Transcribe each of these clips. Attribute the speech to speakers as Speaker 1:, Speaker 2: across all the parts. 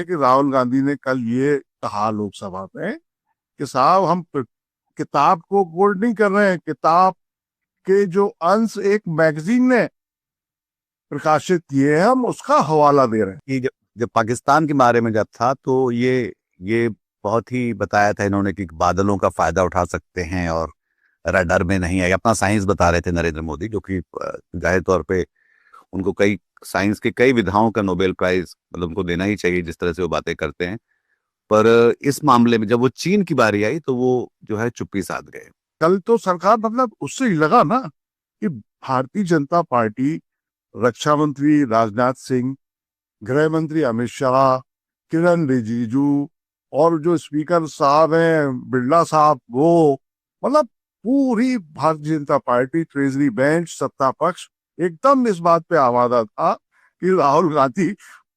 Speaker 1: कि राहुल गांधी ने कल ये कहा लोकसभा में कि साहब हम किताब को कोट नहीं कर रहे हैं, किताब के जो अंश एक मैगजीन ने प्रकाशित किए हैं हम उसका हवाला दे रहे हैं।
Speaker 2: कि जब जब पाकिस्तान के बारे में जब था तो ये बहुत ही बताया था इन्होंने कि बादलों का फायदा उठा सकते हैं और रडार में नहीं है। अपना साइंस बता रहे थे नरेंद्र मोदी, जो कि जाहिर तौर पे उनको कई साइंस के कई विधाओं का नोबेल प्राइज मतलब उनको देना ही चाहिए जिस तरह से वो बातें करते हैं। पर इस मामले में जब वो चीन की बारी आई तो वो जो है चुप्पी साध गए।
Speaker 1: कल तो सरकार मतलब उससे ही लगा ना कि भारतीय जनता पार्टी, रक्षा मंत्री राजनाथ सिंह, गृह मंत्री अमित शाह, किरण रिजिजू और जो स्पीकर साहब हैं बिरला साहब, वो मतलब पूरी Bharatiya Janata party, treasury bench, सत्ता पक्ष एकदम इस बात पे आमादा था कि राहुल गांधी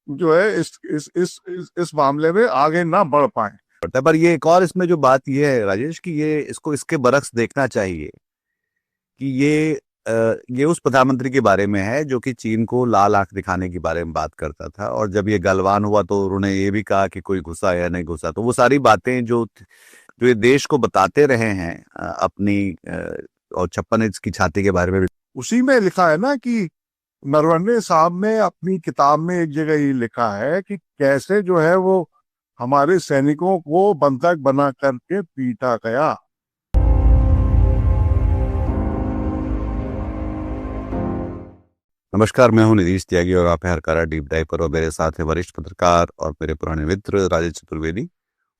Speaker 1: जो है इस मामले में आगे ना बढ़ पाए।
Speaker 2: पड़ता है। पर ये एक और इसमें जो बात ये है राजेश कि ये इसको इसके बरक्स देखना चाहिए कि ये उस प्रधानमंत्री के बारे में है जो कि चीन को लाल आंख दिखाने के बारे में बात करता था। और जब ये गलवान हुआ तो उन्होंने ये भी कहा कि कोई घुसा या नहीं घुसा। तो वो सारी बातें जो जो ये देश को बताते रहे हैं अपनी और 56 इंच की छाती के बारे में भी।
Speaker 1: उसी में लिखा है ना कि नरवणे साहब ने अपनी किताब में एक जगह ये लिखा है कि कैसे जो है वो हमारे सैनिकों को बंधक बना करके पीटा गया।
Speaker 2: नमस्कार, मैं हूं नीतीश त्यागी और आप है हरकारा डीप डाइव पर। और मेरे साथ है वरिष्ठ पत्रकार और मेरे पुराने मित्र राजेश चतुर्वेदी।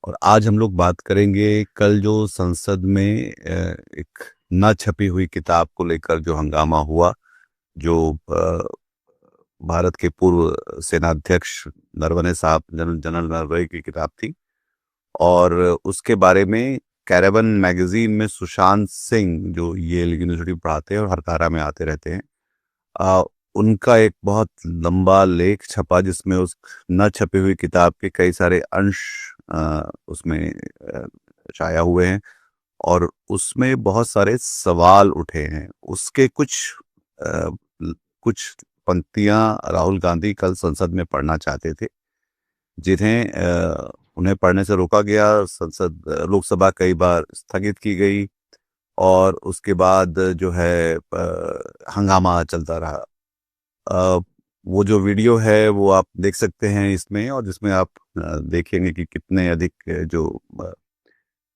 Speaker 2: और आज हम लोग बात करेंगे कल जो संसद में एक न छपी हुई किताब को लेकर जो हंगामा हुआ, जो भारत के पूर्व सेनाध्यक्ष नरवणे साहब, जनरल नरवणे की किताब थी। और उसके बारे में कैरेबन मैगजीन में सुशांत सिंह, जो येल यूनिवर्सिटी पढ़ाते हैं और हरकारा में आते रहते हैं, आ, उनका एक बहुत लंबा लेख छपा जिसमें उस न छपी हुई किताब के कई सारे अंश उसमें छाया हुए हैं। और उसमें बहुत सारे सवाल उठे हैं। उसके आ, कुछ पंक्तियां राहुल गांधी कल संसद में पढ़ना चाहते थे, जिन्हें उन्हें पढ़ने से रोका गया। लोकसभा कई बार स्थगित की गई और उसके बाद जो है हंगामा चलता रहा। अ, वो जो वीडियो है वो आप देख सकते हैं इसमें, और जिसमें आप देखेंगे कि कितने अधिक जो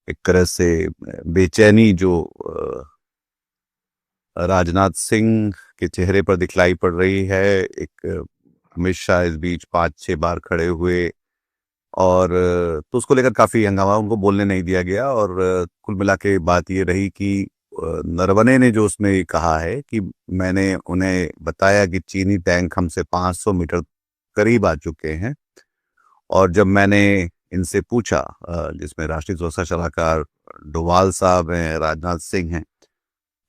Speaker 2: एक तरह से बेचैनी जो राजनाथ सिंह के चेहरे पर दिखलाई पड़ रही है। एक अमित शाह इस बीच 5-6 बार खड़े हुए और तो उसको लेकर काफी हंगामा, उनको बोलने नहीं दिया गया। और कुल मिला के बात ये रही कि नरवणे ने जो उसमें कहा है कि मैंने उन्हें बताया कि चीनी टैंक हमसे 500 मीटर करीब आ चुके हैं। और जब मैंने इनसे पूछा, जिसमें राष्ट्रीय सुरक्षा सलाहकार डोवाल साहब हैं, राजनाथ सिंह हैं,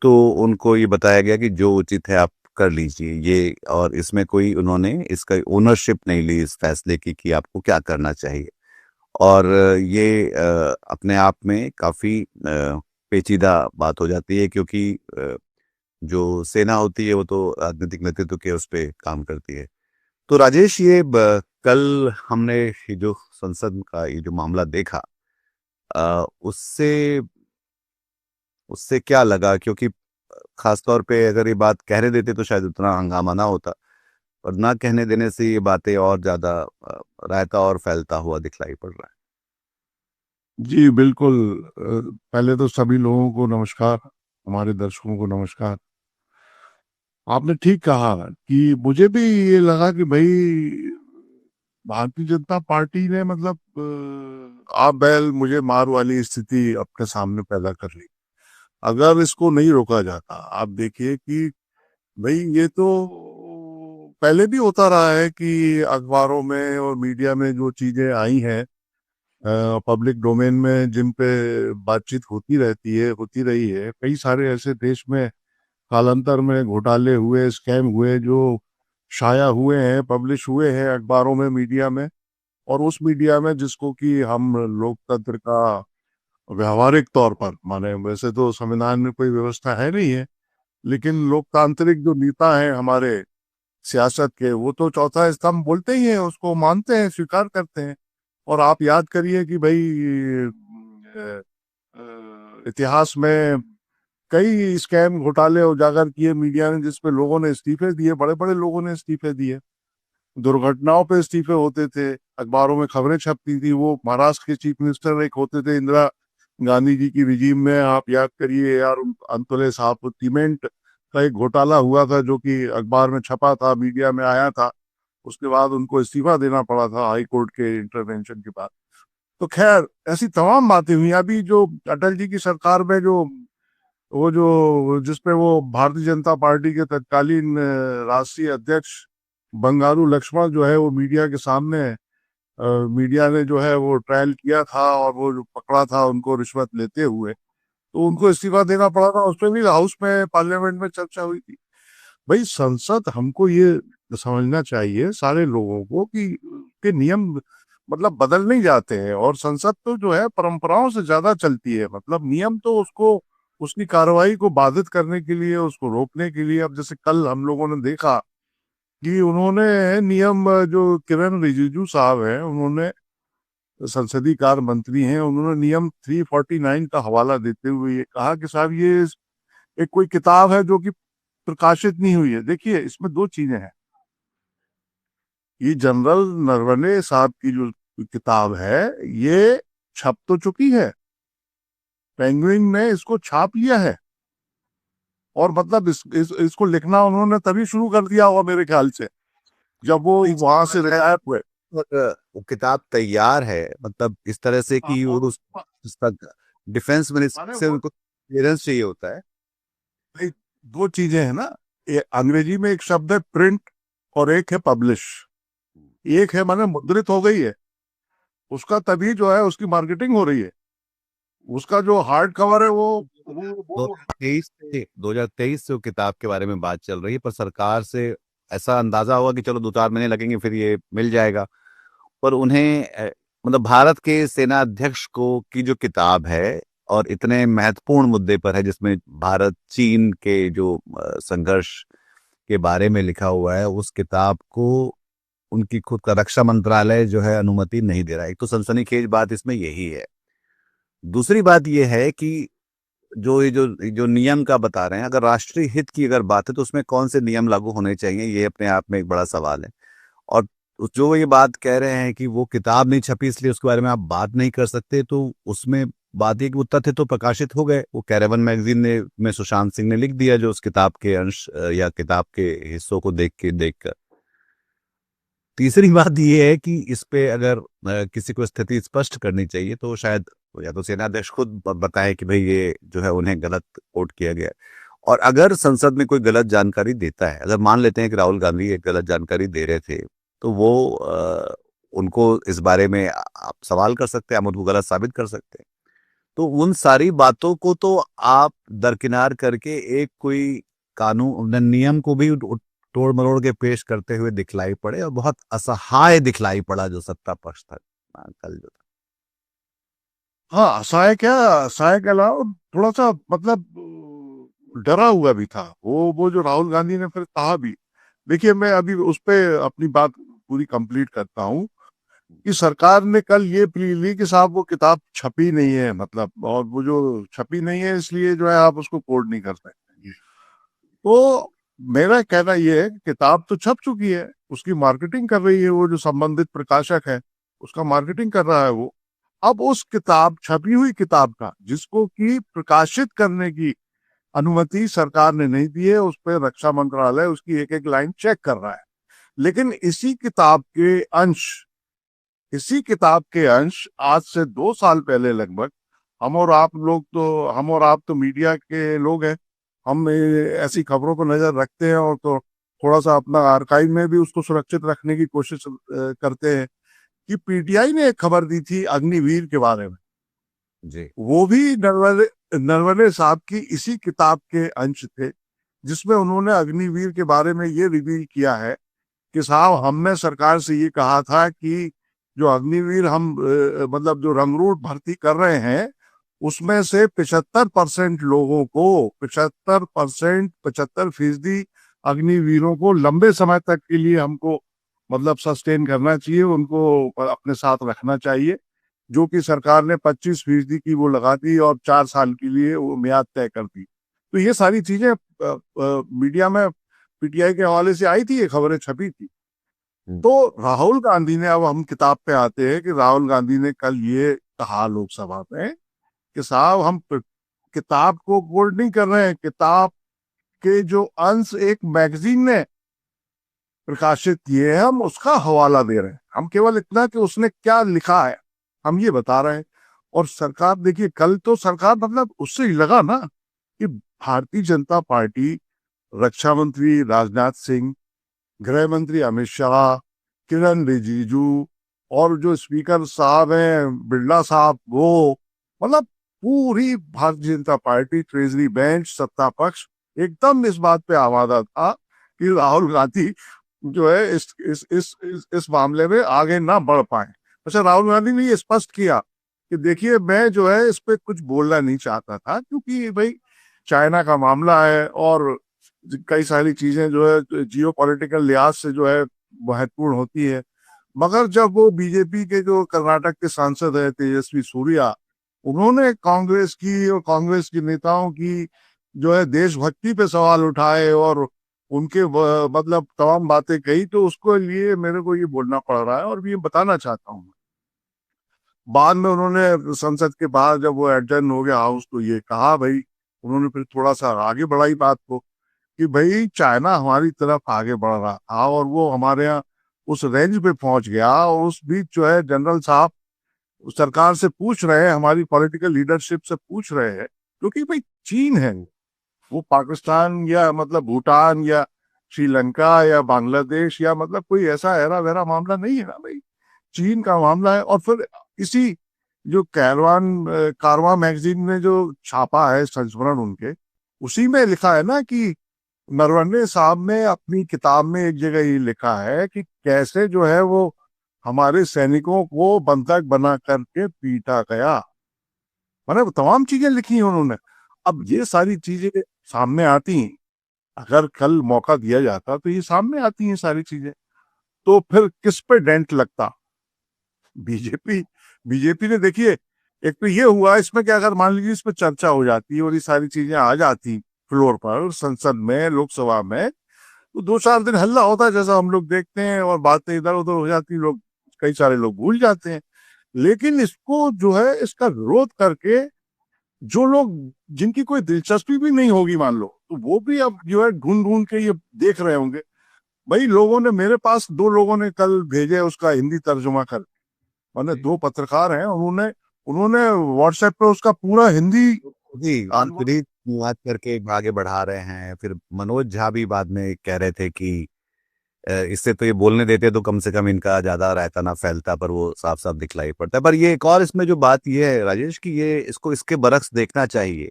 Speaker 2: तो उनको ये बताया गया कि जो उचित है आप कर लीजिए ये। और इसमें कोई उन्होंने इसका ओनरशिप नहीं ली इस फैसले की कि आपको क्या करना चाहिए। और ये अपने आप में काफी पेचीदा बात हो जाती है, क्योंकि जो सेना होती है वो तो राजनीतिक नेतृत्व के उस पे काम करती है। तो राजेश, कल हमने ये जो संसद का ये जो मामला देखा, उससे उससे क्या लगा? क्योंकि खास तौर पे अगर ये बात कहने देते तो शायद उतना हंगामा ना होता, और ना कहने देने से ये बातें और ज्यादा रायता और फैलता हुआ दिखलाई पड़ रहा है।
Speaker 1: जी बिल्कुल। पहले तो सभी लोगों को नमस्कार, हमारे दर्शकों को नमस्कार। आपने ठीक कहा कि मुझे भी ये लगा कि भाई भारतीय जनता पार्टी ने मतलब आप बैल मुझे मार वाली स्थिति अपने सामने पैदा कर ली। अगर इसको नहीं रोका जाता, आप देखिए कि भाई ये तो पहले भी होता रहा है कि अखबारों में और मीडिया में जो चीजें आई हैं पब्लिक डोमेन में, जिन पे बातचीत होती रहती है, होती रही है। कई सारे ऐसे देश में कालांतर में घोटाले हुए, स्कैम हुए, जो शाया हुए हैं, पब्लिश हुए हैं अखबारों में, मीडिया में। और उस मीडिया में जिसको कि हम लोकतंत्र का व्यवहारिक तौर पर माने, वैसे तो संविधान में कोई व्यवस्था है नहीं है, लेकिन लोकतांत्रिक जो नेता हैं हमारे, सियासत के, वो तो चौथा स्तंभ बोलते ही हैं, उसको मानते हैं, स्वीकार करते हैं। और आप याद करिए कि भाई इतिहास में कई स्कैम घोटाले उजागर किए मीडिया ने, जिसपे लोगों ने इस्तीफे दिए, बड़े बड़े लोगों ने इस्तीफे दिए। दुर्घटनाओं पे इस्तीफे होते थे, अखबारों में खबरें छपती थी। वो महाराष्ट्र के चीफ मिनिस्टर एक होते थे इंदिरा गांधी जी की रिजीम में, आप याद करिए यार, अंतुले साहब, सीमेंट का एक घोटाला हुआ था जो कि अखबार में छपा था, मीडिया में आया था। उसके बाद उनको इस्तीफा देना पड़ा था हाई कोर्ट के इंटरवेंशन के बाद। तो खैर, ऐसी तमाम बातें हुई। अभी जो अटल जी की सरकार में जो वो जो जिसपे वो भारतीय जनता पार्टी के तत्कालीन राष्ट्रीय अध्यक्ष बंगारू लक्ष्मण जो है, वो मीडिया के सामने, मीडिया ने जो है वो ट्रायल किया था और वो जो पकड़ा था उनको रिश्वत लेते हुए, तो उनको इस्तीफा देना पड़ा था। उस पर भी हाउस में, पार्लियामेंट में चर्चा हुई थी। भाई संसद, हमको ये समझना चाहिए सारे लोगों को कि के नियम मतलब बदल नहीं जाते हैं, और संसद तो जो है परंपराओं से ज्यादा चलती है। मतलब नियम तो उसको, उसकी कार्रवाई को बाधित करने के लिए, उसको रोकने के लिए। अब जैसे कल हम लोगों ने देखा कि उन्होंने नियम, जो किरण रिजिजू साहब हैं, उन्होंने, संसदीय कार्य मंत्री हैं, उन्होंने नियम 349 का हवाला देते हुए ये कहा कि साहब ये एक कोई किताब है जो कि प्रकाशित नहीं हुई है। देखिए, इसमें दो चीजें हैं। ये जनरल नरवणे साहब की जो किताब है, ये छप तो चुकी है, पेंगुइन ने इसको छाप लिया है, और मतलब इसको लिखना उन्होंने तभी शुरू कर दिया होगा मेरे ख्याल से, जब वो वहां से रिटायर हुए।
Speaker 2: वो किताब तैयार है, मतलब इस तरह से
Speaker 1: हाँ,
Speaker 2: कि वो उसका डिफेंस मिनिस्टर
Speaker 1: अरे
Speaker 2: से
Speaker 1: वो
Speaker 2: उनको क्लियरेंस चाहिए होता है।
Speaker 1: भाई, दो चीजें हैं ना। ये अंग्रेजी में एक शब्द है प्रिंट, और एक है पब्लिश। एक है माने मुद्रित हो गई है, उसका तभी जो है उसकी मार्केटिंग हो रही है। उसका जो हार्ड कवर है वो
Speaker 2: 2023 से वो किताब के बारे में बात चल रही है, पर सरकार से ऐसा अंदाजा होगा कि चलो 2-4 महीने लगेंगे फिर ये मिल जाएगा। पर उन्हें मतलब भारत के सेना अध्यक्ष को की जो किताब है, और इतने महत्वपूर्ण मुद्दे पर है जिसमें भारत चीन के जो संघर्ष के बारे में लिखा हुआ है, उस किताब को उनकी खुद का रक्षा मंत्रालय जो है अनुमति नहीं दे रहा है। एक तो सनसनीखेज बात इसमें यही है। दूसरी बात यह है कि जो नियम का बता रहे हैं, अगर राष्ट्रीय हित की अगर बात है तो उसमें कौन से नियम लागू होने चाहिए, ये अपने आप में एक बड़ा सवाल है। और जो ये बात कह रहे हैं कि वो किताब नहीं छपी इसलिए उसके बारे में आप बात नहीं कर सकते, तो उसमें बात ये कि वो तथ्य तो प्रकाशित हो गए। वो कैरेवन मैगजीन ने में सुशांत सिंह ने लिख दिया जो उस किताब के अंश या किताब के हिस्सों को देखकर। तीसरी बात ये है कि इस पे अगर किसी को स्थिति स्पष्ट करनी चाहिए तो शायद या तो सेनाध्यक्ष खुद बताएं कि भाई ये जो है उन्हें गलत कोट किया गया है। और अगर संसद में कोई गलत जानकारी देता है, अगर मान लेते हैं कि राहुल गांधी एक गलत जानकारी दे रहे थे, तो वो उनको इस बारे में आप सवाल कर सकते हैं, आप उनको गलत साबित कर सकते हैं। तो उन सारी बातों को तो आप दरकिनार करके एक कोई कानून नियम को भी तोड़ मरोड़ के पेश करते हुए दिखलाई पड़े, और बहुत असहाय दिखलाई पड़ा जो सत्ता पक्ष था कल जो था।
Speaker 1: हाँ, असहाय क्या, असहाय के अलावा थोड़ा सा मतलब डरा हुआ भी था। वो जो राहुल गांधी ने फिर कहा भी, देखिए मैं अभी उस पे अपनी बात पूरी कंप्लीट करता हूँ कि सरकार ने कल ये प्ली ली कि साहब वो किताब छपी नहीं है, मतलब, और वो जो छपी नहीं है इसलिए जो है आप उसको कोड नहीं कर सकते। तो मेरा कहना ये है कि किताब तो छप चुकी है, उसकी मार्केटिंग कर रही है वो जो संबंधित प्रकाशक है, उसका मार्केटिंग कर रहा है वो। अब उस किताब, छपी हुई किताब का, जिसको कि प्रकाशित करने की अनुमति सरकार ने नहीं दी है, उस पर रक्षा मंत्रालय उसकी एक एक लाइन चेक कर रहा है। लेकिन इसी किताब के अंश आज से 2 साल पहले लगभग, हम और आप तो मीडिया के लोग हैं, हम ऐसी खबरों को नजर रखते हैं, और तो थोड़ा सा अपना आर्काइव में भी उसको सुरक्षित रखने की कोशिश करते हैं। कि पीटीआई ने एक खबर दी थी अग्निवीर के बारे में,
Speaker 2: जी।
Speaker 1: वो भी नरवणे नरवणे साहब की इसी किताब के अंश थे, जिसमें उन्होंने अग्निवीर के बारे में ये रिवील किया है कि साहब हमने सरकार से ये कहा था कि जो अग्निवीर हम मतलब जो रंगरूट भर्ती कर रहे हैं, उसमें से 75% लोगों को, 75%, 75% अग्निवीरों को लंबे समय तक के लिए हमको मतलब सस्टेन करना चाहिए, उनको अपने साथ रखना चाहिए, जो कि सरकार ने 25% की वो लगा दी और 4 साल के लिए वो मियाद तय कर दी। तो ये सारी चीजें मीडिया में पीटीआई के हवाले से आई थी, ये खबरें छपी थी।
Speaker 2: हम्म।
Speaker 1: तो राहुल गांधी ने, अब हम किताब पे आते हैं कि राहुल गांधी ने कल ये कहा लोकसभा में कि साहब हम किताब को कोट नहीं कर रहे हैं, किताब के जो अंश एक मैगजीन ने प्रकाशित किए हैं हम उसका हवाला दे रहे हैं। हम केवल इतना कि उसने क्या लिखा है हम ये बता रहे हैं। और सरकार देखिए, कल तो सरकार मतलब उससे ही लगा ना कि भारतीय जनता पार्टी, रक्षा मंत्री राजनाथ सिंह, गृह मंत्री अमित शाह, किरण रिजिजू और जो स्पीकर साहब हैं बिरला साहब, वो मतलब पूरी Bharatiya Janata party, treasury bench, सत्ता पक्ष एकदम इस बात पे आमादा था कि राहुल गांधी जो है इस मामले में आगे ना बढ़ पाए। अच्छा, राहुल गांधी ने ये स्पष्ट किया कि देखिए मैं जो है इस पे कुछ बोलना नहीं चाहता था, क्योंकि भाई चाइना का मामला है और कई सारी चीजें जो है जियो पॉलिटिकल लिहाज से जो है महत्वपूर्ण होती है। मगर जब वो बीजेपी के जो कर्नाटक के सांसद है तेजस्वी सूर्या, उन्होंने कांग्रेस की और कांग्रेस के नेताओं की जो है देशभक्ति पे सवाल उठाए और उनके मतलब तमाम बातें कही, तो उसको लिए मेरे को ये बोलना पड़ रहा है और ये बताना चाहता हूँ। बाद में उन्होंने संसद के बाहर जब वो एडजर्न हो गया हाउस, तो ये कहा भाई, उन्होंने फिर थोड़ा सा आगे बढ़ाई बात को कि भाई चाइना हमारी तरफ आगे बढ़ रहा था और वो हमारे यहाँ उस रेंज पे पहुंच गया, और उस बीच जो है जनरल साहब सरकार से पूछ रहे हैं, हमारी पॉलिटिकल लीडरशिप से पूछ रहे हैं, क्योंकि भाई चीन है, वो पाकिस्तान या मतलब भूटान या श्रीलंका या बांग्लादेश या मतलब कोई ऐसा ऐरा वैरा मामला नहीं है ना भाई, चीन का मामला है। और फिर इसी जो कारवां मैगजीन ने जो छापा है संस्मरण उनके, उसी में लिखा है ना कि नरवणे साहब ने अपनी किताब में एक जगह ये लिखा है कि कैसे जो है वो हमारे सैनिकों को बंधक बना करके पीटा गया। मतलब तमाम चीजें लिखी हैं उन्होंने। अब ये सारी चीजें सामने आती हैं, अगर कल मौका दिया जाता तो ये सामने आती हैं सारी चीजें, तो फिर किस पे डेंट लगता? बीजेपी बीजेपी ने देखिए, एक तो ये हुआ इसमें कि अगर मान लीजिए इस पर चर्चा हो जाती और ये सारी चीजें आ जाती फ्लोर पर, संसद में, लोकसभा में, तो 2-4 दिन हल्ला होता जैसा हम लोग देखते हैं और बातें इधर उधर हो जाती, लोग कई सारे लोग भूल जाते हैं। लेकिन इसको जो है इसका विरोध करके जो लोग जिनकी कोई दिलचस्पी भी नहीं होगी मान लो, तो वो भी अब जो है ढूंढ ढूंढ के ये देख रहे होंगे। भाई लोगों ने, मेरे पास 2 लोगों ने कल भेजे उसका हिंदी तर्जुमा कर, मैंने 2 पत्रकार हैं, उन्होंने उन्होंने व्हाट्सएप पे उसका पूरा हिंदी
Speaker 2: जी, अंतरित बात करके आगे बढ़ा रहे हैं। फिर मनोज झा भी बाद में कह रहे थे कि इससे तो ये बोलने देते तो कम से कम इनका ज्यादा रायता ना फैलता, पर वो साफ साफ दिखलाई पड़ता है। पर ये एक और इसमें जो बात ये है राजेश कि ये इसको इसके बरक्स देखना चाहिए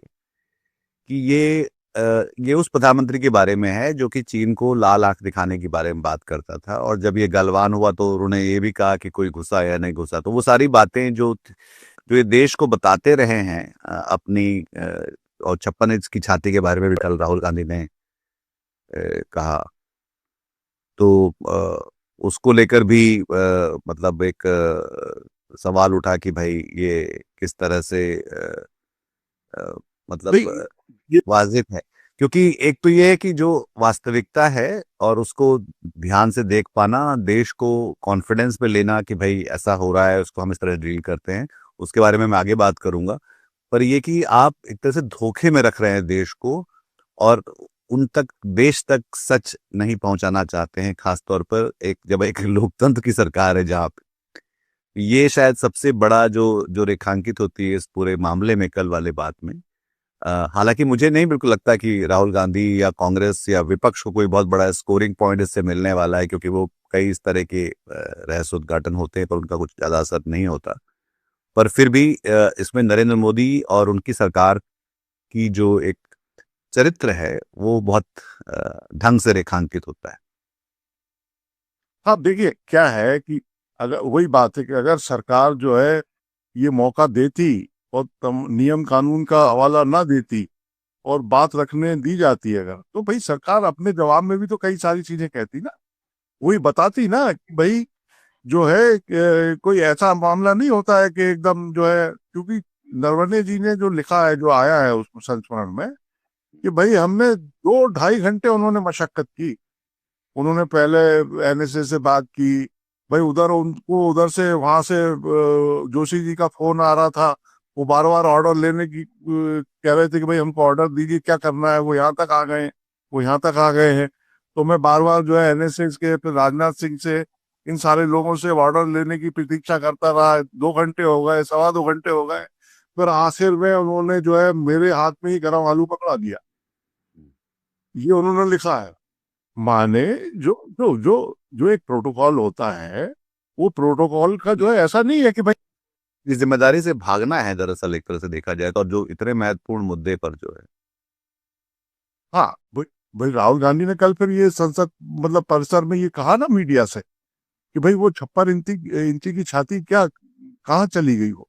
Speaker 2: कि ये उस प्रधानमंत्री के बारे में है जो कि चीन को लाल आंख दिखाने के बारे में बात करता था, और जब ये गलवान हुआ तो उन्होंने ये भी कहा कि कोई घुसा या नहीं घुसा। तो वो सारी बातें जो ये देश को बताते रहे हैं अपनी और 56 इंच की छाती के बारे में भी कल राहुल गांधी ने कहा। तो उसको लेकर भी मतलब एक सवाल उठा कि भाई ये किस तरह से अ,
Speaker 1: भाई
Speaker 2: मतलब
Speaker 1: ये
Speaker 2: वाजिब है। क्योंकि एक तो ये है कि जो वास्तविकता है और उसको ध्यान से देख पाना, देश को कॉन्फिडेंस में लेना कि भाई ऐसा हो रहा है, उसको हम इस तरह डील करते हैं, उसके बारे में मैं आगे बात करूंगा। पर ये कि आप एक तरह से धोखे में रख रहे हैं देश को, और उन तक, देश तक सच नहीं पहुंचाना चाहते हैं, खासतौर पर एक जब एक लोकतंत्र की सरकार है जहाँ पे ये शायद सबसे बड़ा जो जो रेखांकित होती है इस पूरे मामले में कल वाले बात में। हालांकि मुझे नहीं बिल्कुल लगता कि राहुल गांधी या कांग्रेस या विपक्ष को कोई बहुत बड़ा स्कोरिंग पॉइंट इससे मिलने वाला है, क्योंकि वो कई इस तरह के रहस्य उद्घाटन होते हैं पर उनका कुछ ज्यादा असर नहीं होता। पर फिर भी इसमें नरेंद्र मोदी और उनकी सरकार की जो एक चरित्र है वो बहुत ढंग से रेखांकित होता है।
Speaker 1: हाँ देखिए क्या है कि अगर वही बात है कि अगर सरकार जो है ये मौका देती और नियम कानून का हवाला ना देती और बात रखने दी जाती है अगर, तो भाई सरकार अपने जवाब में भी तो कई सारी चीजें कहती ना, वही बताती ना कि भाई जो है कोई ऐसा मामला नहीं होता है कि एकदम जो है, क्योंकि नरवणे जी ने जो लिखा है, जो आया है उस संस्मरण में, कि भाई हमने 2-2.5 घंटे उन्होंने मशक्कत की। उन्होंने पहले एनएसए से बात की, भाई उधर उनको उधर से वहां से जोशी जी का फोन आ रहा था, वो बार बार ऑर्डर लेने की कह रहे थे कि भाई हमको ऑर्डर दीजिए, क्या करना है, वो यहाँ तक आ गए, वो यहाँ तक आ गए हैं। तो मैं बार बार जो है एनएसएस के, फिर राजनाथ सिंह से, इन सारे लोगों से ऑर्डर लेने की प्रतीक्षा करता रहा। 2 घंटे हो गए, 2.25 घंटे हो गए, फिर आखिर में उन्होंने जो है मेरे हाथ में ही गरम आलू पकड़ा दिया। ये उन्होंने लिखा है। माने जो जो जो जो एक प्रोटोकॉल होता है, वो प्रोटोकॉल का जो है ऐसा नहीं है कि भाई,
Speaker 2: इस जिम्मेदारी से भागना है दरअसल, एक तरह से देखा जाए तो, और जो इतने महत्वपूर्ण मुद्दे पर जो है।
Speaker 1: हाँ भाई, भाई राहुल गांधी ने कल फिर ये संसद मतलब परिसर में ये कहा ना मीडिया से, कि भाई वो 56 इंची की छाती क्या कहाँ चली गई हो,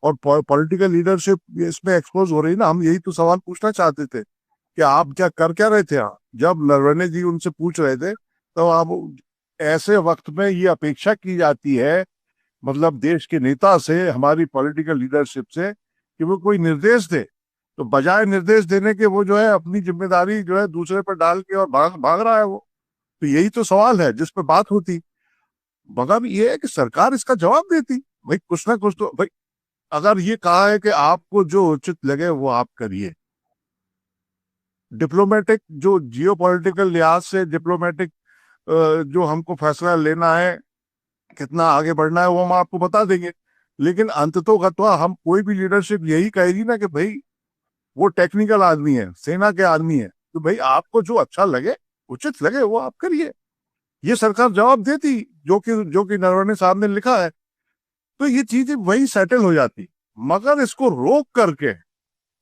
Speaker 1: और पॉलिटिकल लीडरशिप इसमें एक्सपोज हो रही ना। हम यही तो सवाल पूछना चाहते थे कि आप क्या रहे थे यहाँ, जब नरवणे जी उनसे पूछ रहे थे, तो आप ऐसे वक्त में ये अपेक्षा की जाती है, मतलब देश के नेता से, हमारी पॉलिटिकल लीडरशिप से, कि वो कोई निर्देश दे, तो बजाय निर्देश देने के वो जो है अपनी जिम्मेदारी जो है दूसरे पर डाल के और भाग भाग रहा है वो। तो यही तो सवाल है जिस पर बात होती, मगर ये है कि सरकार इसका जवाब देती। भाई कुछ ना कुछ तो भाई, अगर ये कहा है कि आपको जो उचित लगे वो आप करिए, डिप्लोमेटिक जो जियो पॉलिटिकल लिहाज से डिप्लोमेटिक जो हमको फैसला लेना है, कितना आगे बढ़ना है, वो हम आपको बता देंगे। लेकिन अंततोगत्वा हम कोई भी लीडरशिप यही कहेगी ना कि भाई वो टेक्निकल आदमी है, सेना के आदमी है, तो भाई आपको जो अच्छा लगे, उचित लगे, वो आप करिए। ये सरकार जवाब देती, जो कि नरवणे साहब ने लिखा है, तो ये चीजें वही सेटल हो जाती। मगर इसको रोक करके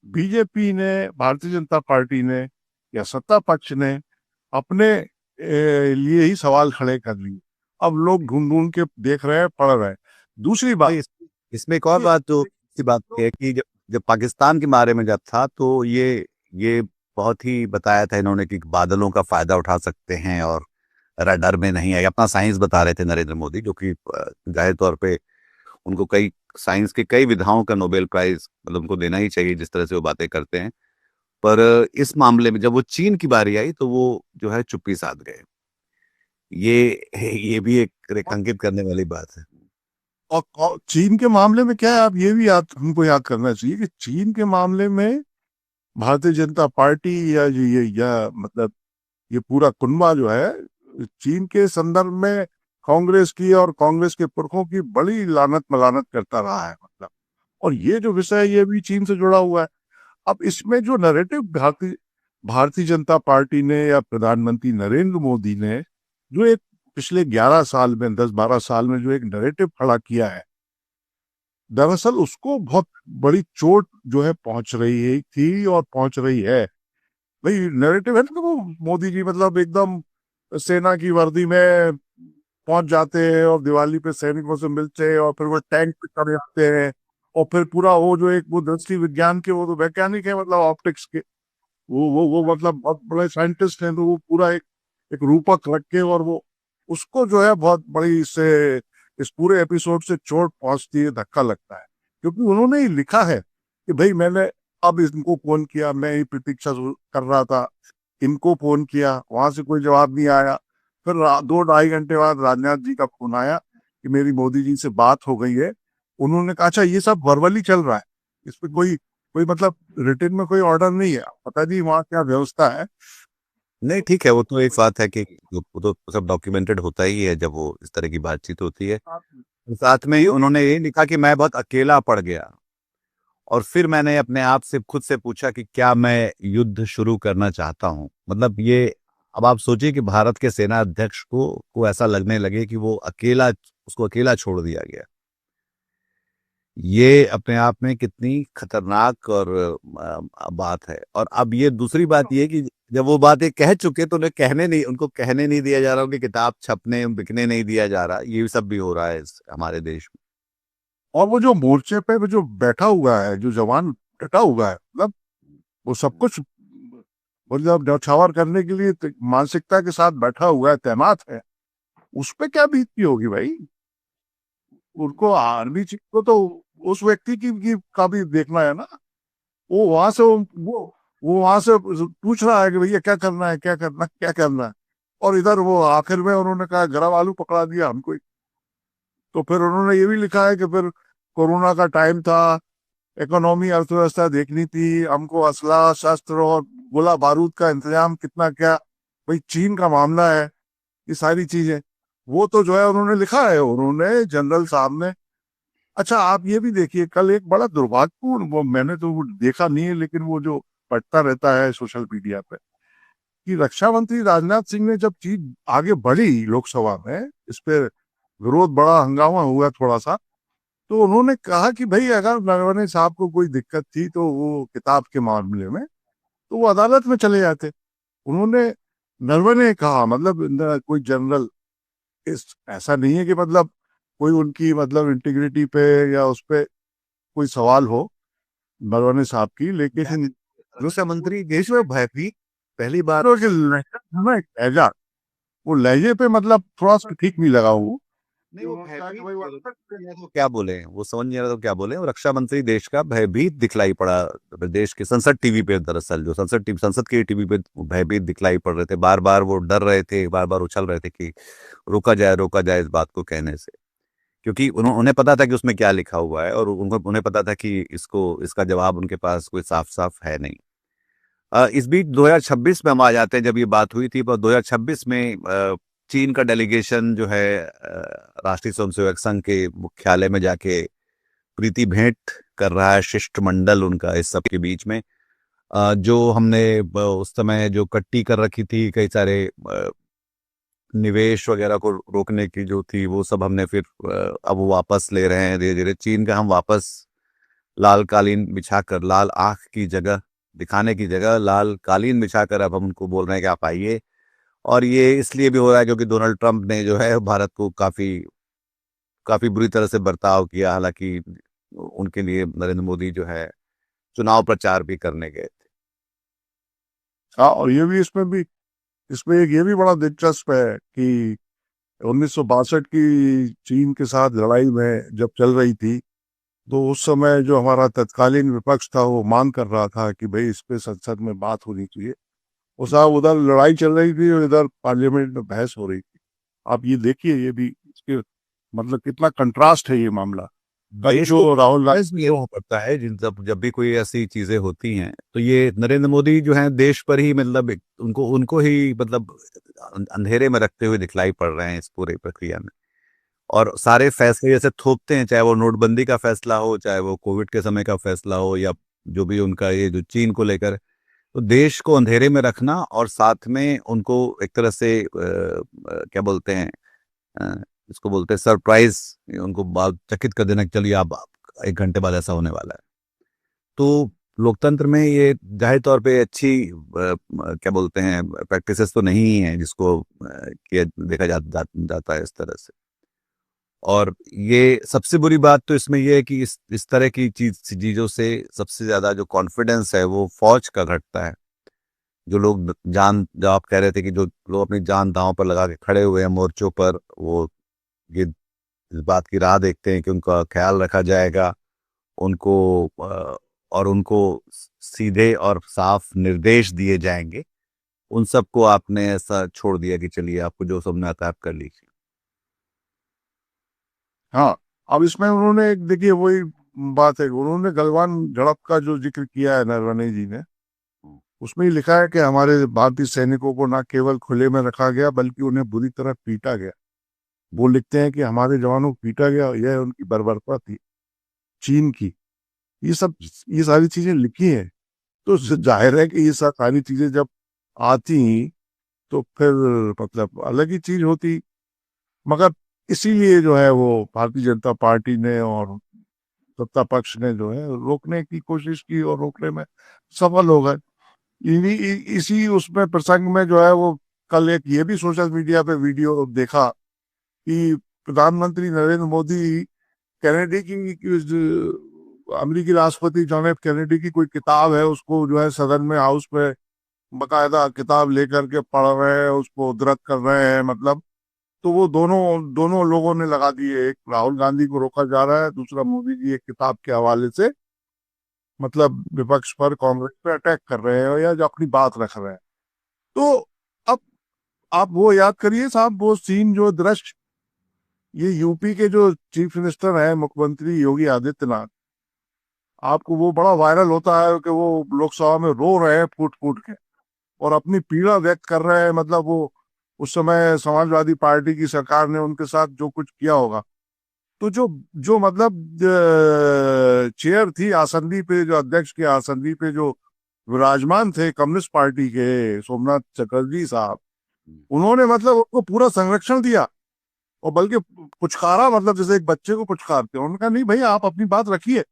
Speaker 1: बीजेपी ने, भारतीय जनता पार्टी ने, या सत्ता पक्ष ने अपने लिए ही सवाल खड़े कर लिए। अब लोग ढूंढ ढूंढ के देख रहे हैं, पढ़ रहे हैं। दूसरी
Speaker 2: तो
Speaker 1: बात,
Speaker 2: इसमें एक और बात तो इसी बात की है कि जब जब पाकिस्तान के बारे में जब था तो ये बहुत ही बताया था इन्होंने कि बादलों का फायदा उठा सकते हैं और रडार में नहीं है, अपना साइंस बता रहे थे नरेंद्र मोदी, जो कि जाहिर तौर पे उनको कई साइंस के कई विधाओं का नोबेल प्राइज मतलब उनको देना ही चाहिए जिस तरह से वो बातें करते हैं। पर इस मामले में जब वो चीन की बारी आई तो वो जो है चुप्पी साध गए। ये भी एक रेखांकित करने वाली बात है।
Speaker 1: और चीन के मामले में क्या है, आप ये भी हमको याद करना चाहिए कि चीन के मामले में भारतीय जनता पार्टी या मतलब ये पूरा कुनबा जो है, चीन के संदर्भ में कांग्रेस की और कांग्रेस के पुरखों की बड़ी लानत मलानत करता रहा है, मतलब। और ये जो विषय है, ये भी चीन से जुड़ा हुआ है। अब इसमें जो नैरेटिव भारतीय भारतीय जनता पार्टी ने या प्रधानमंत्री नरेंद्र मोदी ने जो एक पिछले 11 साल में, 10-12 साल में जो एक नैरेटिव खड़ा किया है, दरअसल उसको बहुत बड़ी चोट जो है पहुंच रही है थी और पहुंच रही है। भाई नैरेटिव है ना, तो वो मोदी जी मतलब एकदम सेना की वर्दी में पहुंच जाते हैं और दिवाली पे सैनिकों से मिलते हैं, और फिर वो टैंक पे चढ़े आते हैं, और फिर पूरा वो जो एक वो दृष्टि विज्ञान के वो तो वैज्ञानिक है, मतलब ऑप्टिक्स के, वो मतलब बहुत बड़े साइंटिस्ट हैं, तो वो पूरा एक रूपक रख के, और वो उसको जो है बहुत बड़ी से इस पूरे एपिसोड से चोट पहुंचती है, धक्का लगता है, क्योंकि उन्होंने ही लिखा है कि भाई मैंने अब इनको फोन किया, मैं ही प्रतीक्षा कर रहा था, इनको फोन किया, वहां से कोई जवाब नहीं आया। फिर 2-2.5 घंटे बाद राजनाथ जी का फोन आया कि मेरी मोदी जी से बात हो गई है। उन्होंने कहा अच्छा, ये सब वर्बली चल रहा है, इस पे कोई कोई मतलब रिटर्न में कोई ऑर्डर नहीं है, पता नहीं वहाँ क्या व्यवस्था है।
Speaker 2: नहीं ठीक है, वो तो एक बात है कि वो तो सब डॉक्यूमेंटेड होता ही है जब वो इस तरह की बातचीत होती है। साथ में ही उन्होंने ये लिखा कि मैं बहुत अकेला पड़ गया और फिर मैंने अपने आप से खुद से पूछा कि क्या मैं युद्ध शुरू करना चाहता हूं। मतलब ये, अब आप सोचिए कि भारत के सेना अध्यक्ष को ऐसा लगने लगे कि वो अकेला, उसको अकेला छोड़ दिया गया। ये अपने आप में कितनी खतरनाक और बात है। और अब ये दूसरी बात ये कि जब वो बात ये कह चुके तो उनको कहने नहीं दिया जा रहा, उनकी किताब छपने बिकने नहीं दिया जा रहा। ये सब भी हो रहा है हमारे देश में।
Speaker 1: और वो जो मोर्चे पे वो जो बैठा हुआ है, जो जवान डटा हुआ है, मतलब वो सब कुछ और जब न्यौछावर करने के लिए मानसिकता के साथ बैठा हुआ है, तैनात है, उस पे क्या बीतती होगी भाई? उनको आर्मी चीफ को तो उस व्यक्ति की का भी देखना है ना। वो वहां से वो वहां से पूछ रहा है कि भैया क्या करना है, क्या करना, क्या करना है। और इधर वो आखिर में उन्होंने कहा गरम आलू पकड़ा दिया हमको। तो फिर उन्होंने ये भी लिखा है कि फिर कोरोना का टाइम था, इकोनॉमी अर्थव्यवस्था देखनी थी, हमको असला शस्त्र और गोला बारूद का इंतजाम कितना क्या, भाई चीन का मामला है, ये सारी चीजें वो तो जो है उन्होंने लिखा है, उन्होंने जनरल साहब ने। अच्छा आप ये भी देखिए, कल एक बड़ा दुर्भाग्यपूर्ण, वो मैंने तो वो देखा नहीं है लेकिन वो जो पढ़ता रहता है सोशल मीडिया पे, कि रक्षा मंत्री राजनाथ सिंह ने जब चीज आगे बढ़ी लोकसभा में, इस पे विरोध, बड़ा हंगामा हुआ थोड़ा सा, तो उन्होंने कहा कि भाई अगर नरवणे साहब को कोई दिक्कत थी तो वो किताब के मामले में, तो वो अदालत में चले जाते। उन्होंने, नरवणे कहा, मतलब कोई जनरल, इस ऐसा नहीं है कि मतलब कोई उनकी मतलब इंटीग्रिटी पे या उस पे कोई सवाल हो नरवणे साहब की, लेकिन
Speaker 2: रक्षा मंत्री देश में भयभीत, पहली बार।
Speaker 1: लहजा, वो लहजे पे मतलब थोड़ा सा ठीक नहीं लगा वो।
Speaker 2: नहीं वो तो क्या बोले, वो समझ नहीं आ रहा तो क्या बोले। वो रक्षा मंत्री देश का भयभीत दिखलाई पड़ा देश के संसद टीवी पे, दरअसल जो संसद के टीवी पे भयभीत दिखलाई पड़ रहे थे। बार बार वो डर रहे थे, बार बार उछल रहे थे कि रोका जाए इस बात को कहने से, क्योंकि उन्हें पता था कि उसमें क्या लिखा हुआ है और उनको उन्हें पता था कि इसका जवाब उनके पास कोई साफ साफ है नहीं। इस बीच 2026 में हम आ जाते हैं, जब ये बात हुई थी, पर 2026 में चीन का डेलीगेशन जो है राष्ट्रीय स्वयंसेवक संघ के मुख्यालय में जाके प्रीति भेंट कर रहा है, शिष्टमंडल उनका इस सब के बीच में। जो हमने उस समय जो कट्टी कर रखी थी, कई सारे निवेश वगैरह को रोकने की जो थी, वो सब हमने फिर अब वो वापस ले रहे हैं धीरे धीरे। चीन का हम वापस लाल कालीन बिछाकर, लाल आंख की जगह दिखाने की जगह लाल कालीन बिछाकर अब हम उनको बोल रहे हैं कि आप आइए। और ये इसलिए भी हो रहा है क्योंकि डोनाल्ड ट्रंप ने जो है भारत को काफी काफी बुरी तरह से बर्ताव किया। हालांकि उनके लिए नरेंद्र मोदी जो है चुनाव प्रचार भी करने गए थे।
Speaker 1: हाँ, और ये भी इसमें एक ये भी बड़ा दिलचस्प है कि 1962 की चीन के साथ लड़ाई में जब चल रही थी, तो उस समय जो हमारा तत्कालीन विपक्ष था वो मांग कर रहा था कि भाई इस पे संसद में बात होनी चाहिए। वो साहब, उधर लड़ाई चल रही थी और इधर पार्लियामेंट में बहस हो रही थी। आप ये देखिए, ये भी इसके मतलब कितना कंट्रास्ट है ये मामला। कल
Speaker 2: देश को
Speaker 1: जो राहुल
Speaker 2: ये हो पड़ता है जिन जब भी कोई ऐसी चीजें होती हैं, तो ये नरेंद्र मोदी जो है देश पर ही मतलब उनको उनको ही मतलब अंधेरे में रखते हुए दिखलाई पड़ रहे हैं इस पूरी प्रक्रिया में। और सारे फैसले जैसे थोपते हैं, चाहे वो नोटबंदी का फैसला हो, चाहे वो कोविड के समय का फैसला हो, या जो भी उनका ये जो चीन को लेकर, तो देश को अंधेरे में रखना और साथ में उनको एक तरह से क्या बोलते हैं, अ, इसको बोलते हैं सरप्राइज, उनको चकित कर देना कि चलिए आप 1 घंटे बाद ऐसा होने वाला है। तो लोकतंत्र में ये जाहिर तौर पे अच्छी क्या बोलते हैं प्रैक्टिसेस तो नहीं है जिसको किया देखा जाता है इस तरह से। और ये सबसे बुरी बात तो इसमें ये है कि इस तरह की चीजों से सबसे ज्यादा जो कॉन्फिडेंस है वो फौज का घटता है। जो लोग जो आप कह रहे थे कि जो लोग अपनी जान दांव पर लगा के खड़े हुए हैं मोर्चों पर, वो ये इस बात की राह देखते हैं कि उनका ख्याल रखा जाएगा, उनको और उनको सीधे और साफ निर्देश दिए जाएंगे। उन सबको आपने ऐसा छोड़ दिया कि चलिए आपको जो समझ में आता है आप कर लीजिए।
Speaker 1: हाँ, अब इसमें उन्होंने एक देखिए वही बात है, उन्होंने गलवान झड़प का जो जिक्र किया है नरवणे जी ने, उसमें ही लिखा है कि हमारे भारतीय सैनिकों को न केवल खुले में रखा गया बल्कि उन्हें बुरी तरह पीटा गया। वो लिखते हैं कि हमारे जवानों को पीटा गया, यह उनकी बर्बरता थी चीन की। ये सब, ये सारी चीजें लिखी हैं, तो जाहिर है कि ये सारी चीजें जब आती तो फिर मतलब अलग ही चीज होती। मगर इसीलिए जो है वो भारतीय जनता पार्टी ने और सत्ता पक्ष ने जो है रोकने की कोशिश की और रोकने में सफल हो गए। इसी उसमें प्रसंग में जो है वो कल एक ये भी सोशल मीडिया पे वीडियो देखा कि प्रधानमंत्री नरेंद्र मोदी कैनेडी अमेरिकी राष्ट्रपति जॉन एफ कैनेडी की कोई किताब है, उसको जो है सदन में, हाउस में बकायदा किताब लेकर के पढ़ रहे हैं, उसको उद्धृत कर रहे हैं, मतलब। तो वो दोनों दोनों लोगों ने लगा दिए, एक राहुल गांधी को रोका जा रहा है, दूसरा मोदी जी एक किताब के हवाले से मतलब विपक्ष पर, कांग्रेस पे अटैक कर रहे हैं या जो अपनी बात रख रहे हैं। तो अब आप वो याद करिए साहब, वो सीन, जो दृश्य, ये यूपी के जो चीफ मिनिस्टर है, मुख्यमंत्री योगी आदित्यनाथ, आपको वो बड़ा वायरल होता है कि वो लोकसभा में रो रहे हैं फूट फूट के और अपनी पीड़ा व्यक्त कर रहे हैं, मतलब वो उस समय समाजवादी पार्टी की सरकार ने उनके साथ जो कुछ किया होगा। तो जो जो मतलब चेयर थी आसंदी पे, जो अध्यक्ष के आसंदी पे जो विराजमान थे कम्युनिस्ट पार्टी के, सोमनाथ चटर्जी साहब, उन्होंने मतलब उनको पूरा संरक्षण दिया और बल्कि पुचकारा, मतलब जैसे एक बच्चे को पुचकारते हैं। उन्होंने कहा नहीं भाई, आप अपनी बात रखिए।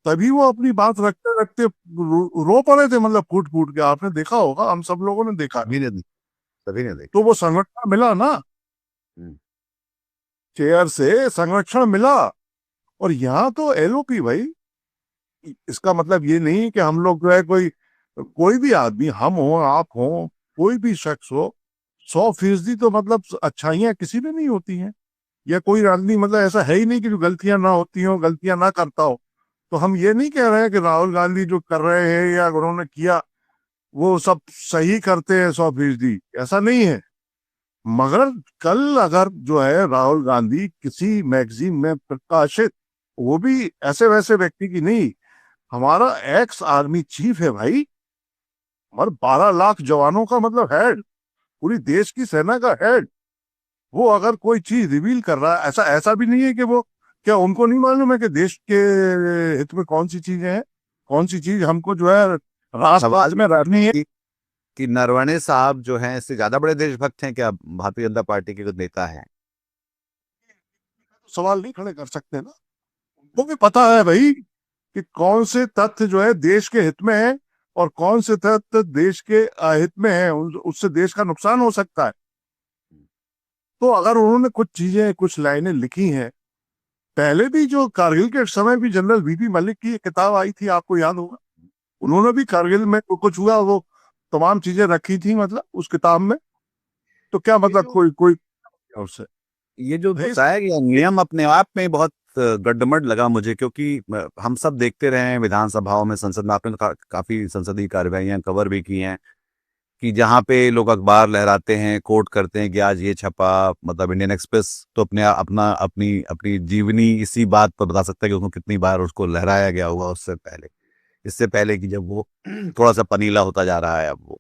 Speaker 1: तभी वो अपनी बात रखते रखते रो पड़े थे, मतलब फूट फूट के। आपने देखा होगा, हम सब लोगों ने देखा।
Speaker 2: सभी ने सभी ने
Speaker 1: तो
Speaker 2: देखा।
Speaker 1: वो संरक्षण मिला ना,
Speaker 2: हम्म।
Speaker 1: चेयर से संरक्षण मिला। और यहाँ तो एलओपी भाई, इसका मतलब ये नहीं कि हम लोग जो है कोई कोई भी आदमी, हम हो आप हो, कोई भी शख्स हो, 100% तो मतलब अच्छाइयां किसी में नहीं होती हैं, या कोई आदमी मतलब ऐसा है ही नहीं कि जो गलतियां ना होती हो, गलतियां ना करता हो। तो हम ये नहीं कह रहे हैं कि राहुल गांधी जो कर रहे हैं या उन्होंने किया वो सब सही करते हैं 100%, ऐसा नहीं है। मगर कल अगर जो है राहुल गांधी किसी मैगजीन में प्रकाशित, वो भी ऐसे वैसे व्यक्ति की नहीं, हमारा एक्स आर्मी चीफ है भाई, और 12 लाख जवानों का मतलब हेड, पूरी देश की सेना का हेड, वो अगर कोई चीज रिवील कर रहा है, ऐसा ऐसा भी नहीं है कि वो, क्या उनको नहीं मालूम है कि देश के हित में कौन सी चीजें हैं, कौन सी चीज हमको जो है राजपाट
Speaker 2: सवाल
Speaker 1: में रखनी है।
Speaker 2: कि नरवणे साहब जो हैं इससे ज्यादा बड़े देशभक्त हैं क्या भारतीय जनता पार्टी के जो नेता हैं?
Speaker 1: सवाल नहीं खड़े कर सकते ना। उनको भी पता है भाई कि कौन से तथ्य जो है देश के हित में है और कौन से तथ्य देश के अहित में है, उससे देश का नुकसान हो सकता है। तो अगर उन्होंने कुछ चीजें, कुछ लाइनें लिखी हैं, पहले भी जो कारगिल के समय भी जनरल वीपी मलिक की एक किताब आई थी, आपको याद होगा, उन्होंने भी कारगिल में कुछ हुआ, वो तमाम चीजें रखी थी मतलब उस किताब में। तो क्या
Speaker 2: ये
Speaker 1: मतलब
Speaker 2: जो
Speaker 1: कोई कोई उससे
Speaker 2: ये जो
Speaker 1: भाई।
Speaker 2: बताया गया नियम अपने आप में बहुत गड्ढमड लगा मुझे, क्योंकि हम सब देखते रहे हैं विधानसभाओं में, संसद में। आपने तो काफी संसदीय कार्यवाहियां कवर भी की हैं कि जहाँ पे लोग अखबार लहराते हैं, कोट करते हैं कि आज ये छपा। मतलब इंडियन एक्सप्रेस तो अपनी अपनी जीवनी इसी बात पर बता सकता है कि उसको कितनी बार उसको लहराया गया होगा उससे पहले, इससे पहले कि जब वो थोड़ा सा पनीला होता जा रहा है अब वो।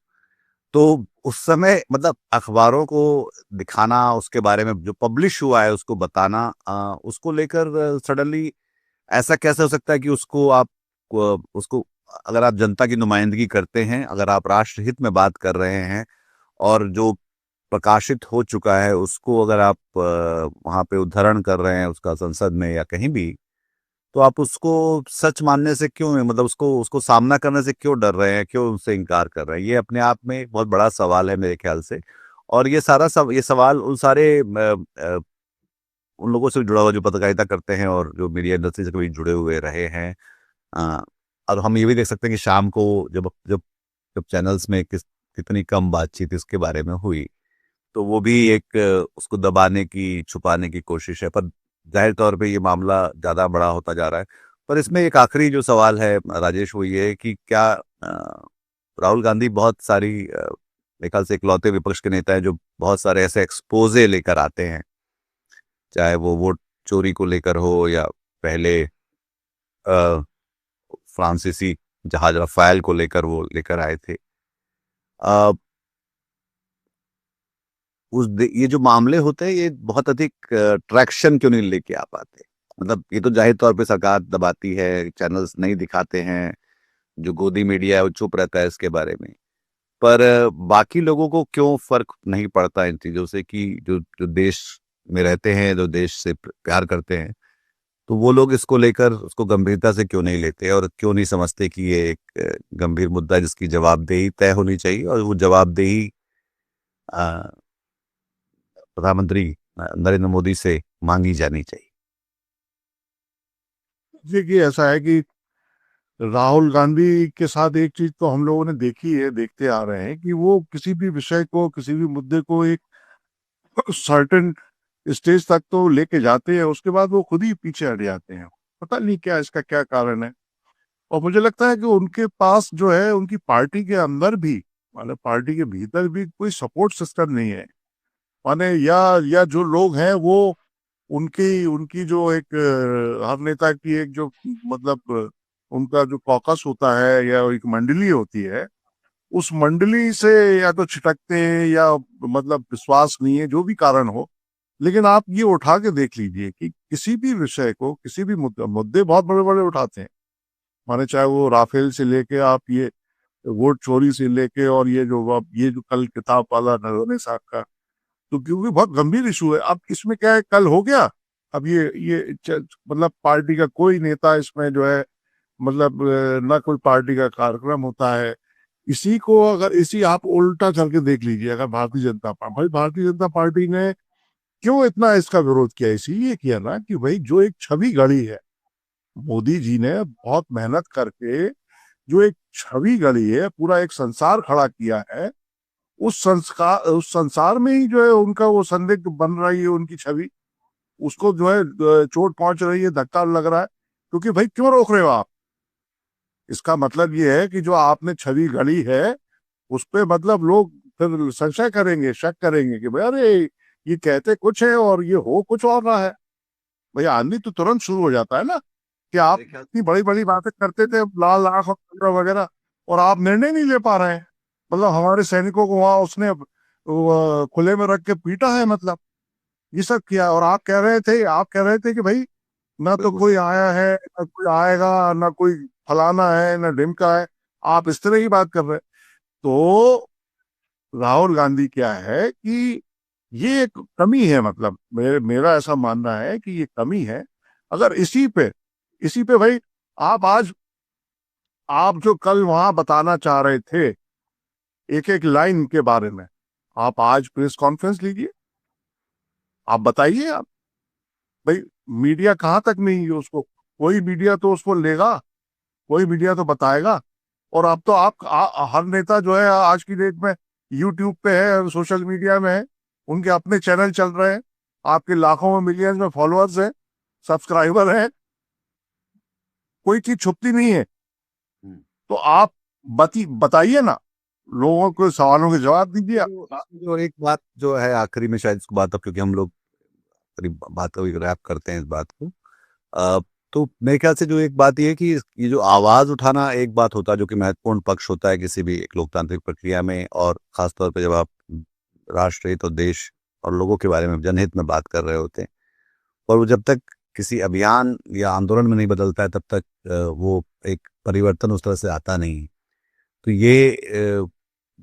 Speaker 2: तो उस समय मतलब अखबारों को दिखाना, उसके बारे में जो पब्लिश हुआ है उसको बताना, उसको लेकर सडनली ऐसा कैसे हो सकता है कि उसको अगर आप जनता की नुमाइंदगी करते हैं, अगर आप राष्ट्रहित में बात कर रहे हैं और जो प्रकाशित हो चुका है उसको अगर आप वहां पे उद्धरण कर रहे हैं उसका संसद में या कहीं भी, तो आप उसको सच मानने से क्यों, मतलब उसको उसको सामना करने से क्यों डर रहे हैं, क्यों उससे इनकार कर रहे हैं? ये अपने आप में एक बहुत बड़ा सवाल है मेरे ख्याल से। और ये सवाल उन सारे उन लोगों से जुड़ा हुआ जो पत्रकारिता करते हैं और जो मीडिया इंडस्ट्री से कभी जुड़े हुए रहे हैं। अ, और हम ये भी देख सकते हैं कि शाम को जब जब जब चैनल्स में कितनी कम बातचीत इसके बारे में हुई, तो वो भी एक उसको दबाने की, छुपाने की कोशिश है। पर जाहिर तौर पे ये मामला ज़्यादा बड़ा होता जा रहा है। पर इसमें एक आखिरी जो सवाल है राजेश, वो ये है कि क्या राहुल गांधी बहुत सारी मेरे ख्याल से इकलौते विपक्ष के नेता हैं जो बहुत सारे ऐसे एक्सपोजे लेकर आते हैं, चाहे वो वोट चोरी को लेकर हो या पहले अ, फ्रांसीसी जहाज रफाल को लेकर वो लेकर आए थे। अ, ये जो मामले होते हैं ये बहुत अधिक ट्रैक्शन क्यों नहीं लेके आ पाते? मतलब ये तो जाहिर तौर पे सरकार दबाती है, चैनल्स नहीं दिखाते हैं, जो गोदी मीडिया है वो चुप रहता है इसके बारे में। पर बाकी लोगों को क्यों फर्क नहीं पड़ता इन चीजों से कि जो जो देश में रहते हैं, जो देश से प्यार करते हैं, तो वो लोग इसको लेकर उसको गंभीरता से क्यों नहीं लेते और क्यों नहीं समझते कि ये एक गंभीर मुद्दा है जिसकी जवाबदेही तय होनी चाहिए और वो जवाबदेही अ, प्रधानमंत्री नरेंद्र मोदी से मांगी जानी चाहिए।
Speaker 1: देखिए ऐसा है कि राहुल गांधी के साथ एक चीज तो हम लोगों ने देखी है, देखते आ रहे हैं कि वो किसी भी विषय को, किसी भी मुद्दे को एक सर्टेन स्टेज तक तो लेके जाते हैं, उसके बाद वो खुद ही पीछे हट जाते हैं। पता नहीं क्या इसका क्या कारण है। और मुझे लगता है कि उनके पास जो है, उनकी पार्टी के अंदर भी, मतलब पार्टी के भीतर भी कोई सपोर्ट सिस्टम नहीं है। माने या जो लोग हैं वो उनकी उनकी जो एक हर नेता की एक जो मतलब उनका जो कॉकस होता है या एक मंडली होती है, उस मंडली से या तो छिटकते हैं या मतलब विश्वास नहीं है, जो भी कारण हो। लेकिन आप ये उठा के देख लीजिए कि किसी भी विषय को, किसी भी मुद्दे बहुत बड़े बड़े उठाते हैं, माने चाहे वो राफेल से लेके आप ये वोट चोरी से लेके, और ये जो कल किताब वाला नरवणे साहब का, तो क्योंकि बहुत गंभीर इशू है। अब इसमें क्या है, कल हो गया, अब मतलब पार्टी का कोई नेता इसमें जो है, मतलब ना कोई पार्टी का कार्यक्रम होता है। इसी को अगर इसी आप उल्टा करके देख लीजिए, अगर भारतीय जनता पार्टी, भाई भारतीय जनता पार्टी ने क्यों इतना इसका विरोध किया? इसीलिए किया ना कि भाई जो एक छवि गढ़ी है, मोदी जी ने बहुत मेहनत करके जो एक छवि गढ़ी है, पूरा एक संसार खड़ा किया है, उस संसार में ही जो है उनका वो संदिग्ध बन रही है उनकी छवि, उसको जो है चोट पहुंच रही है, धक्का लग रहा है। क्योंकि भाई क्यों रोक रहे हो आप? इसका मतलब ये है कि जो आपने छवि गढ़ी है, उस पे मतलब लोग फिर संशय करेंगे, शक करेंगे कि भाई अरे ये कहते कुछ है और ये हो कुछ और रहा है। भाई आदमी तो तुरंत शुरू हो जाता है ना कि आप
Speaker 2: मेरे ख्याल
Speaker 1: इतनी बड़ी बड़ी बातें करते थे, लाल आंख वगैरह वगैरह, और आप निर्णय नहीं ले पा रहे हैं। मतलब हमारे सैनिकों को वहां उसने खुले में रख के पीटा है, मतलब ये सब किया। और आप कह रहे थे कि भाई ना तो
Speaker 2: बिल्कुल
Speaker 1: कोई आया है, ना कोई आएगा, ना कोई फलाना है, ना ढिमका है। आप इस तरह की बात कर रहे हैं। तो राहुल गांधी क्या है कि ये एक कमी है, मतलब मेरा ऐसा मानना है कि ये कमी है। अगर इसी पे भाई, आप आज आप जो कल वहां बताना चाह रहे थे एक एक लाइन के बारे में, आप आज प्रेस कॉन्फ्रेंस लीजिए, आप बताइए। आप भाई, मीडिया कहाँ तक नहीं है उसको, कोई मीडिया तो उसको लेगा, कोई मीडिया तो बताएगा। और अब तो हर नेता जो है आज की डेट में यूट्यूब पे है, सोशल मीडिया में है, उनके अपने चैनल चल रहे हैं, आपके लाखों में मिलियंस में फॉलोअर्स हैं, सब्सक्राइबर हैं, कोई चीज छुपती नहीं है।
Speaker 2: हम्म।
Speaker 1: तो आप बताइए ना, लोगों को सवालों के जवाब दीजिए।
Speaker 2: जो एक बात जो है आखिरी में शायद इसको बात अब क्योंकि हम लोग करीब बात को रैप करते हैं इस बात को। अ, तो मेरे ख्याल से जो एक बात ये है कि ये जो आवाज उठाना एक बात होता है जो कि महत्वपूर्ण पक्ष होता है किसी भी एक लोकतांत्रिक प्रक्रिया में, और खासतौर पे जब आप राष्ट्रहित और देश और लोगों के बारे में जनहित में बात कर रहे होते हैं। और वो जब तक किसी अभियान या आंदोलन में नहीं बदलता है तब तक वो एक परिवर्तन उस तरह से आता नहीं है। तो ये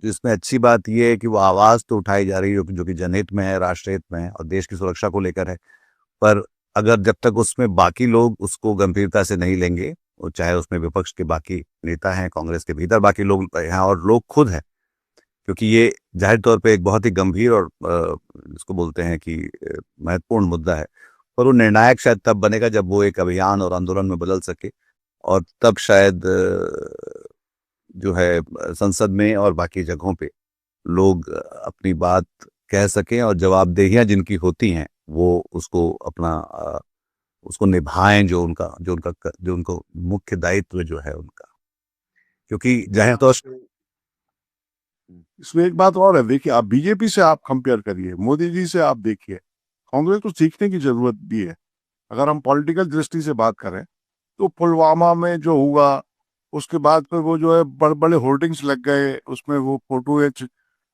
Speaker 2: इसमें अच्छी बात ये है कि वो आवाज तो उठाई जा रही है जो कि जनहित में है, राष्ट्रहित में है और देश की सुरक्षा को लेकर है। पर अगर जब तक उसमें बाकी लोग उसको गंभीरता से नहीं लेंगे, और चाहे उसमें विपक्ष के बाकी नेता हैं, कांग्रेस के भीतर बाकी लोग हैं और लोग खुद हैं, क्योंकि ये जाहिर तौर पे एक बहुत ही गंभीर और जिसको बोलते हैं कि महत्वपूर्ण मुद्दा है। पर वो निर्णायक शायद तब बनेगा जब वो एक अभियान और आंदोलन में बदल सके, और तब शायद जो है संसद में और बाकी जगहों पे लोग अपनी बात कह सकें और जवाबदेहियां जिनकी होती हैं वो उसको अपना उसको निभाएं, जो उनको मुख्य दायित्व जो है उनका, क्योंकि जाहिर तौर पे
Speaker 1: इसमें एक बात और है, देखिए आप बीजेपी से आप कंपेयर करिए, मोदी जी से आप देखिए, कांग्रेस को सीखने की जरूरत भी है। अगर हम पॉलिटिकल दृष्टि से बात करें तो पुलवामा में जो हुआ, उसके बाद फिर वो जो है बड़े बड़े होर्डिंग्स लग गए, उसमें वो फोटो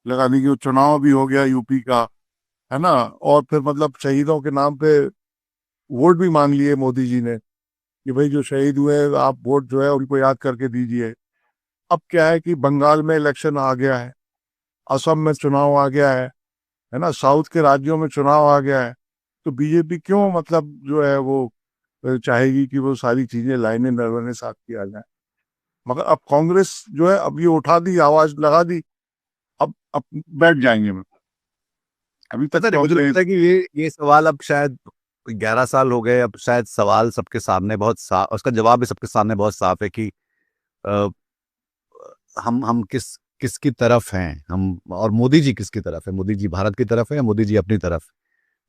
Speaker 1: लगाने की, वो चुनाव भी हो गया यूपी का, है ना। और फिर मतलब शहीदों के नाम पे वोट भी मांग लिए मोदी जी ने कि भाई जो शहीद हुए आप वोट जो है उनको याद करके दीजिए। अब क्या है कि बंगाल में इलेक्शन आ गया है, असम में चुनाव आ गया है ना, साउथ के राज्यों में चुनाव आ गया है। तो बीजेपी क्यों मतलब जो है वो चाहेगी कि वो सारी चीजें लाइनें नरवने साथ किया जाए? मगर अब कांग्रेस जो है, अब ये उठा दी, आवाज लगा दी, अब बैठ जाएंगे। अभी तक
Speaker 2: पता नहीं, मुझे
Speaker 1: कांग्रेस,
Speaker 2: लगता है कि ये सवाल अब शायद 11 साल हो गए, अब शायद सवाल सबके सामने बहुत साफ, उसका जवाब भी सबके सामने बहुत साफ है कि अ, हम किसकी तरफ हैं, हम और मोदी जी किसकी तरफ है, मोदी जी भारत की तरफ है या मोदी जी अपनी तरफ।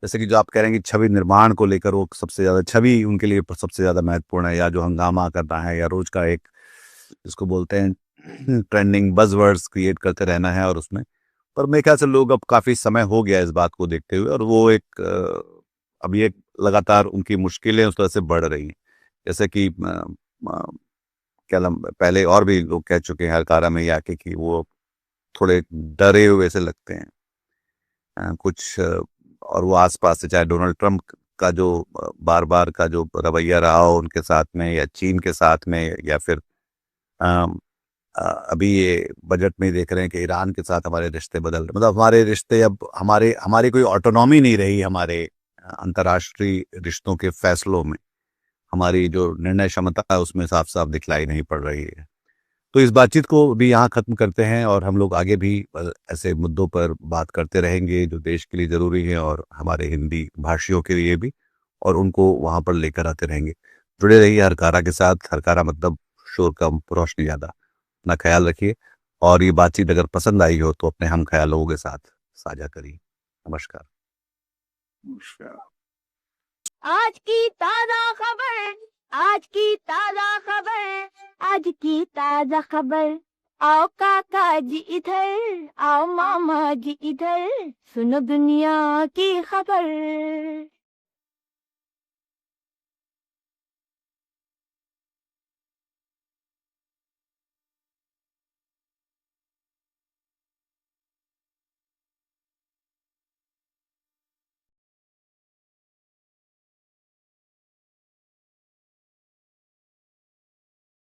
Speaker 2: जैसे कि जो आप कह रहे हैं कि छवि निर्माण को लेकर वो सबसे ज्यादा छवि उनके लिए सबसे ज्यादा महत्वपूर्ण है, या जो हंगामा करना है, या रोज का एक जिसको बोलते हैं ट्रेंडिंग बज़वर्ड्स क्रिएट करते रहना है, और उसमें पर मेरे ख्याल से लोग अब काफी समय हो गया इस बात को देखते हुए, और वो एक अब ये लगातार उनकी मुश्किलें उस तरह से बढ़ रही हैं। जैसे कि क्या पहले और भी लोग कह चुके हैं हरकारा में ये आके कि वो थोड़े डरे हुए से लगते हैं। कुछ और वो आसपास से चाहे डोनाल्ड ट्रंप का जो बार बार का जो रवैया रहा हो उनके साथ में, या चीन के साथ में, या फिर अम, अभी ये बजट में देख रहे हैं कि ईरान के साथ हमारे रिश्ते बदल रहे, मतलब हमारे रिश्ते अब हमारे हमारी कोई ऑटोनॉमी नहीं रही हमारे अंतर्राष्ट्रीय रिश्तों के फैसलों में। हमारी जो निर्णय क्षमता है उसमें साफ साफ दिखलाई नहीं पड़ रही है। तो इस बातचीत को भी यहाँ खत्म करते हैं, और हम लोग आगे भी ऐसे मुद्दों पर बात करते रहेंगे जो देश के लिए जरूरी है और हमारे हिंदी भाषियों के लिए भी, और उनको वहां पर लेकर आते रहेंगे। जुड़े रहिए हरकारा के साथ। हरकारा मतलब शोर कम रोशनी ज्यादा। अपना ख्याल रखिए, और ये बातचीत अगर पसंद आई हो तो अपने हम ख्यालों के साथ साझा करिए। नमस्कार।
Speaker 1: नमस्कार।
Speaker 3: आज की ताजा खबर, आज की ताजा खबर, आज की ताजा खबर। आओ काका जी इधर, आओ मामा जी इधर, सुनो दुनिया की खबर।